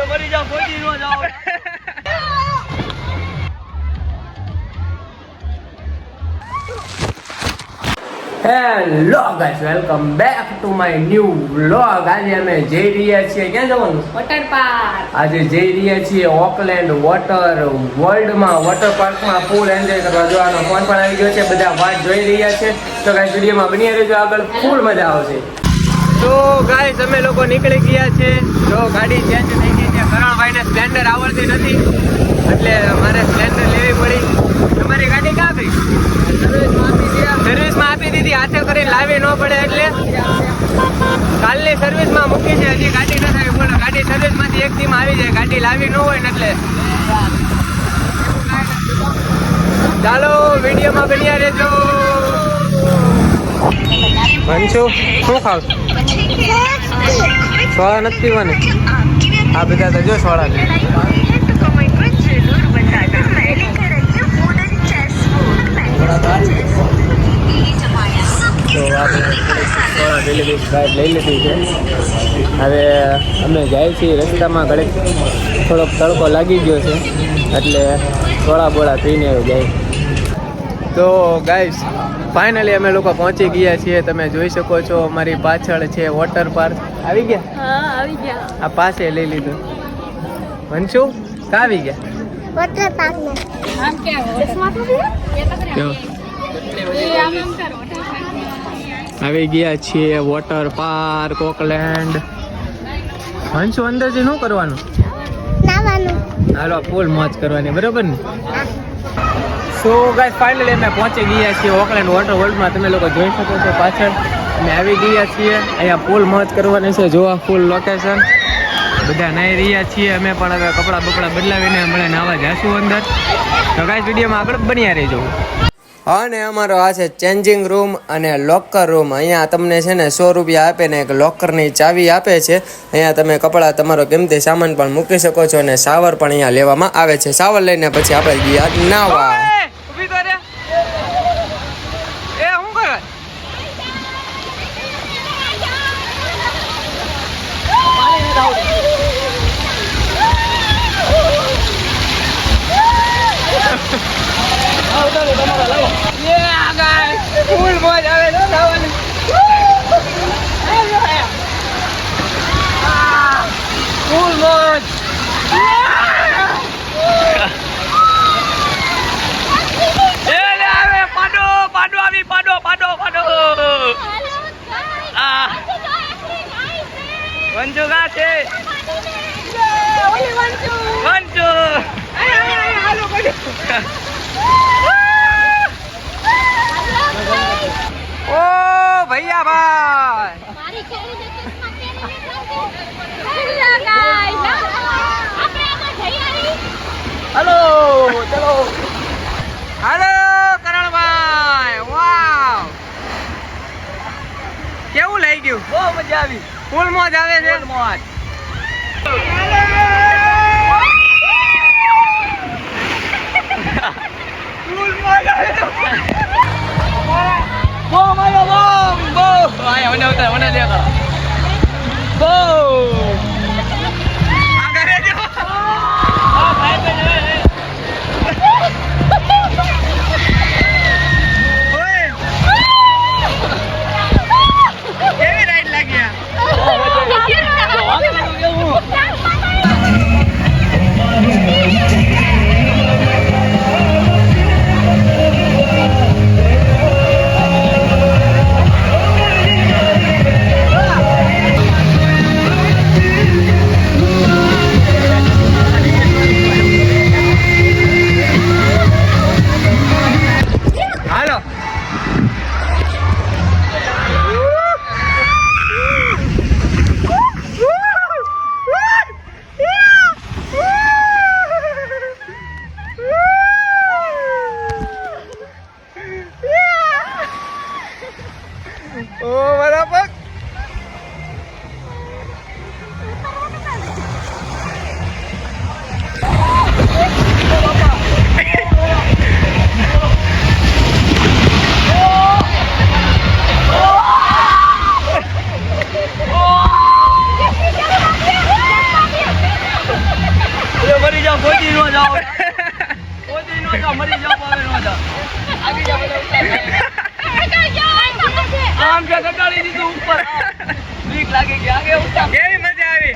મરી જાવ કોઈ નો જાવ hello guys welcome back to my new vlog. આજે અમે જઈ રહ્યા છીએ ક્યાં જવાનું? Water park. આજે જઈ રહ્યા છીએ ઓકલેન્ડ વોટર વર્લ્ડમાં વોટર પાર્કમાં ફૂલ એન્જોય કરવા જવાનો. ફોન પણ આવી ગયો છે, બધા વાટ જોઈ રહ્યા છે. તો ગાઈસ વિડીયોમાં બની રહેજો, આગળ ફૂલ મજા આવશે. તો ગાઈસ અમે લોકો નીકળી ગયા છે. જો ગાડી ચેન્જ થઈ ગઈ છે. કરણભાઈને સ્પ્લેન્ડર આવડતી નથી એટલે મારે સ્પ્લેન્ડર લેવી પડી. તમારી ગાડી ક્યાં ગઈ? સર્વિસમાં આપી દીધી, હાથે કરીને લાવી ન પડે એટલે કાલની સર્વિસમાં મૂકી છે. હજી ગાડી ન થાય. બોલો, ગાડી સર્વિસમાંથી એક દી આવી જાય, ગાડી લાવી ન હોય ને એટલે. ચાલો વિડીયોમાં બન્યા રહેજો. ભણશો શું ખાવ? સોળા નથી પીવાની? આ બધા તો જો સોળા છે. તો આપણે લઈ લીધી છે. હવે અમે જાય છીએ રસ્તામાં ઘડીક થોડોક તડકો લાગી ગયો છે એટલે થોડા બોળા પીને જાય. તો ગાઈસ ફાઇનલી અમે લોકો પહોંચી ગયા છીએ. તમે જોઈ શકો છો અમારી પાછળ છે વોટર પાર્ક. આવી ગયા? હા, આવી ગયા. આ પાસે લઈ લીધું. ભણશું કા આવી ગયા? વોટર પાર્ક માં આમ કેવો આવી ગયા છીએ વોટર પાર્ક ઓકલેન્ડ. હંશુ અંદરથી શું કરવાનું? નાવાનું. હાલો ફૂલ મોજ કરવાની, બરોબર ને? સો ગાઈસ ફાઇનલી અમે પહોંચી ગયા છીએ ઓકલેન્ડ વોટર વર્લ્ડમાં. તમે લોકો જોઈ શકો છો પાછળ અમે આવી ગયા છીએ. અહીંયા ફૂલ મોજ કરવાની છે. જોવા ફૂલ લોકેશન. બધા નાહી રહ્યા છીએ. અમે પણ હવે કપડાં બપડા બદલાવીને હમણાં નાવા જાશું અંદર. તો ગાઈસ વિડીયોમાં આગળ બન્યા રહેજો. અને અમારો આ છે ચેન્જિંગ રૂમ અને લોકર રૂમ. અહીંયા તમને છે ને 100 રૂપિયા આપે ને એક લોકરની ચાવી આપે છે. અહીંયા તમે કપડાં તમારો કિંમતી સામાન પણ મૂકી શકો છો અને શાવર પણ અહીંયા લેવામાં આવે છે. શાવર લઈને પછી આપણે ગયા નાવા. ફૂલ મોજ આવે છે ખાવાની. ફૂલ મોજ. પાડો પાડો આવી પાડો પાડો પાડો. વંજુ કા છે? વંજુ ઓ ભૈયા ભાઈ હલો ચલો હાલો કરણભાઈ. વાવ કેવું લઈ ગયું? બહુ મજા આવી. ફૂલ મોજ આવે છે. મોજ ફૂલ મોજ આવે છે. Boom, ayo boom, boom. Ayo, mana dia kak? Boom. Angkat aja. Oh, baik. Oi. Ini ride lagi ya? બીક લાગી ગઈ આગે ઉતા કેવી મજા આવી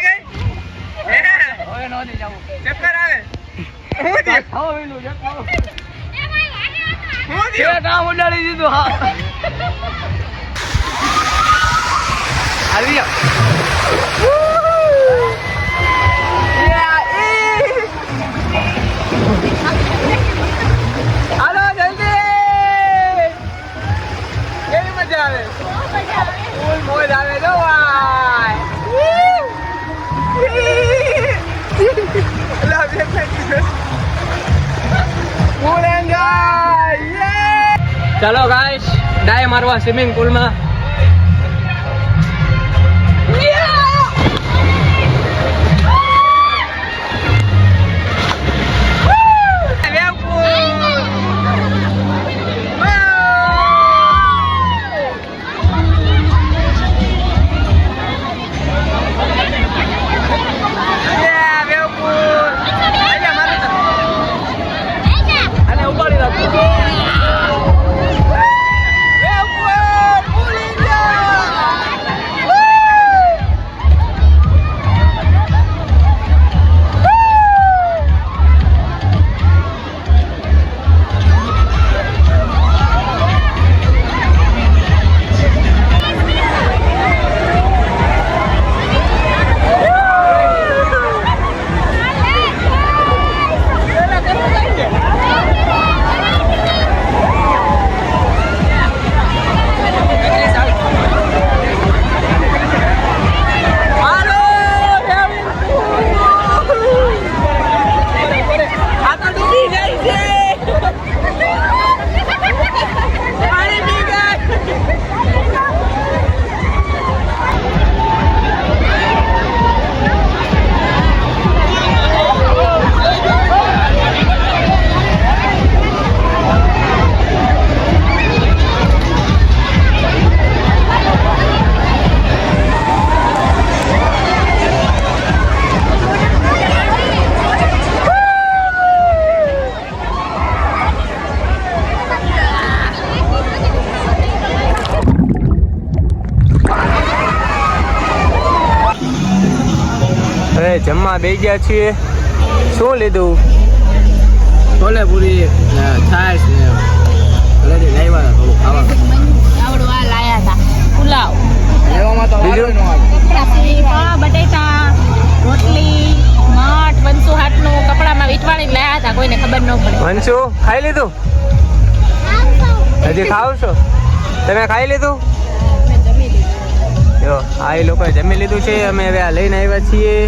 ગઈ હવે નો દે જાવ ચક્કર આવે હું દે ખાઓ વેલું જે ખાઓ હું દે કામ ઉડાડી દીધું હા આવી હાલો જલ્દી કેવી મજા આવે ફૂલ મોજ આવે જો ભાઈ ફૂલ એન્જોય ચાલો ગાઈસ ડાય મારવા સ્વિમિંગ પુલમાં જમવા બેસી ગયા છીએ શું લીધું છોલે પૂરી છાશ ને ઓલરેડી લાવ્યા થોડું ખાવા આવડું આ લાયા હતા પુલાવ લેવામાં તો બીજું બટેટા રોટલી મઠ વંસુ હાટનું કપડામાં વીટવાણી લાયા હતા કોઈને ખબર ન પડે વંશુ ખાઈ લીધું હજી ખાવ છો તમે ખાઈ લીધું જો આ એ લોકોએ જમી લીધું છે અમે હવે આ લઈને આવ્યા છીએ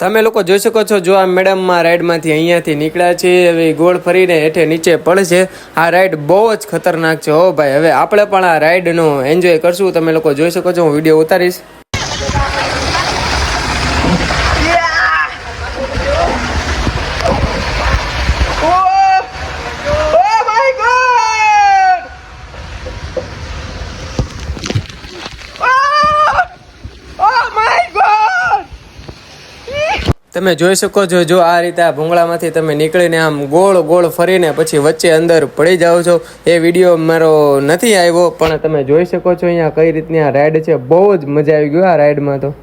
તમે લોકો જોઈ શકો છો જો આ મેડમમાં રાઈડમાંથી અહીંયાથી નીકળ્યા છે હવે ગોળ ફરીને હેઠે નીચે પડશે આ રાઈડ બહુ જ ખતરનાક છે હો ભાઈ હવે આપણે પણ આ રાઈડનો એન્જોય કરશું તમે લોકો જોઈ શકો છો હું વિડીયો ઉતારીશ તમે જોઈ શકો છો જો આ રીતે આ ભૂંગળામાંથી તમે નીકળીને આમ ગોળ ગોળ ફરીને પછી વચ્ચે અંદર પડી જાઓ છો એ વિડીયો મારો નથી આવ્યો પણ તમે જોઈ શકો છો અહીંયા કઈ રીતની આ રાઈડ છે બહુ જ મજા આવી ગઈ આ રાઈડમાં તો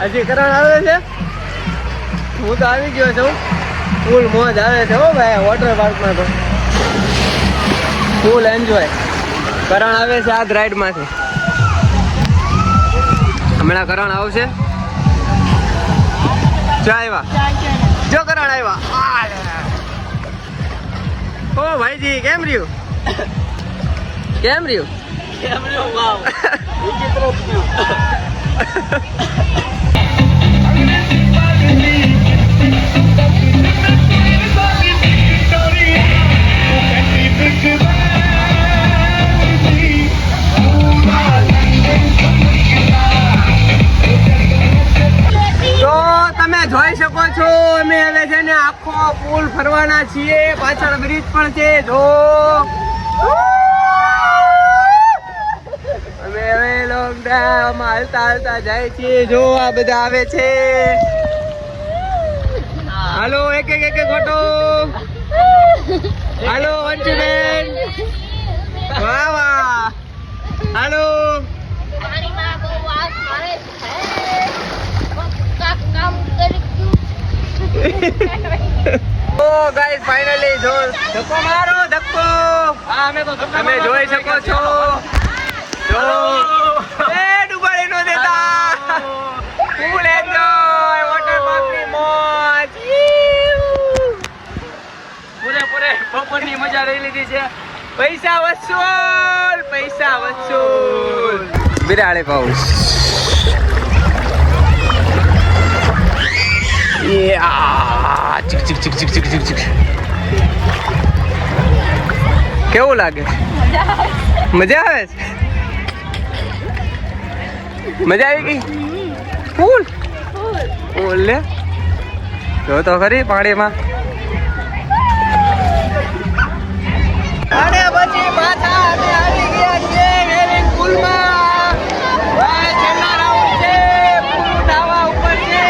હજી કરણ આવે છે હું તો આવી ગયો છું ફૂલ મોજ આવે છે હો ભાઈ વોટર પાર્કમાં તો ફૂલ એન્જોય. કરણ આવે છે આ રાઈડ માંથી. હમણાં કરણ આવશે. જો આવ્યા, જો કરણ આવ્યા. ઓ ભાઈજી કેમ રહ્યું? કેમ રહ્યું? તો તમે જોઈ શકો છો અમે હવે છે ને આખો પુલ ફરવાના છીએ. પાછળ બ્રિજ પણ છે. જો અમે હવે લોકડાઉનમાં હાલતા હાલતા જાય છીએ. જો આ બધા આવે છે. હાલો એક ફોટો. હાલો અંશુબેન. વાહ વાહ. હાલો. ઓ ગાઈસ ફાઇનલી જો ધક્કો મારો ધક્કો. હા અમે જોઈ શકો છો. જો એ ડુબાડી નો દેતા. ફૂલ એન્જોય વોટર પાર્ક ની મોજ. પૂરે બપોરની મજા લઈ લીધી છે. પૈસા વસૂલ. બિરાડે પાઉસ. ચીક. કેવું લાગે? મજા આવે છે? મજા આવી ગઈ? ફૂલ લે જો તો ખરી પાણીમાં. અને પછી પાછા અમે આવી ગયા છીએ સ્વિમિંગ પુલમાં. છેલ્લા રાઉન્ડ છે. પૂરું ધાવા ઉપર છે.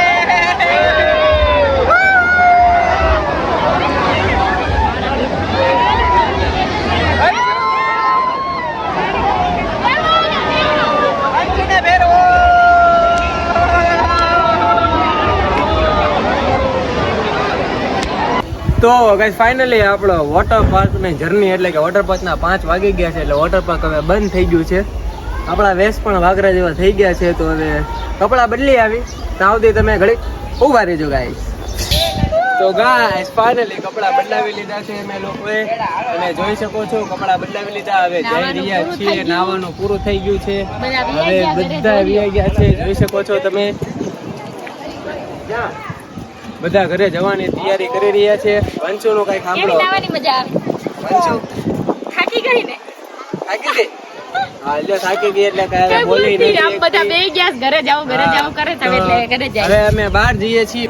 તો ગાઈસ ફાઇનલી આપણો વોટર પાર્કની જર્ની એટલે કે વોટર પાર્કના 5 વાગી ગયા છે. એટલે વોટર પાર્ક હવે બંધ થઈ ગયું છે. આપણા વેશ પણ વાગરા જેવા થઈ ગયા છે. તો હવે કપડાં બદલી આવી ત્યાં સુધી તમે ઘડીક ઊભા રહેજો ગાઈસ. તો ગાઈસ ફાઇનલી કપડાં બદલાવી લીધા છે અમે લોકોએ. અને જોઈ શકો છો કપડાં બદલાવી લીધા. હવે જઈ રહ્યા છીએ. નાવાનું પૂરું થઈ ગયું છે. હવે બધા આવી ગયા છે. જોઈ શકો છો તમે. બધા ઘરે જવાની તૈયારી કરી રહ્યા છે. વંશુ નું કઈ સાંભળો. મજા આવે. વંશુ થાકી ગઈ ને? થાકી ગઈ? હા એટલે થાકી ગઈ એટલે કઈ બોલી નથી. બધા બે ગયા ઘરે જાવ કરે છે એટલે ઘરે જાય. હવે અમે બહાર જઈએ છીએ.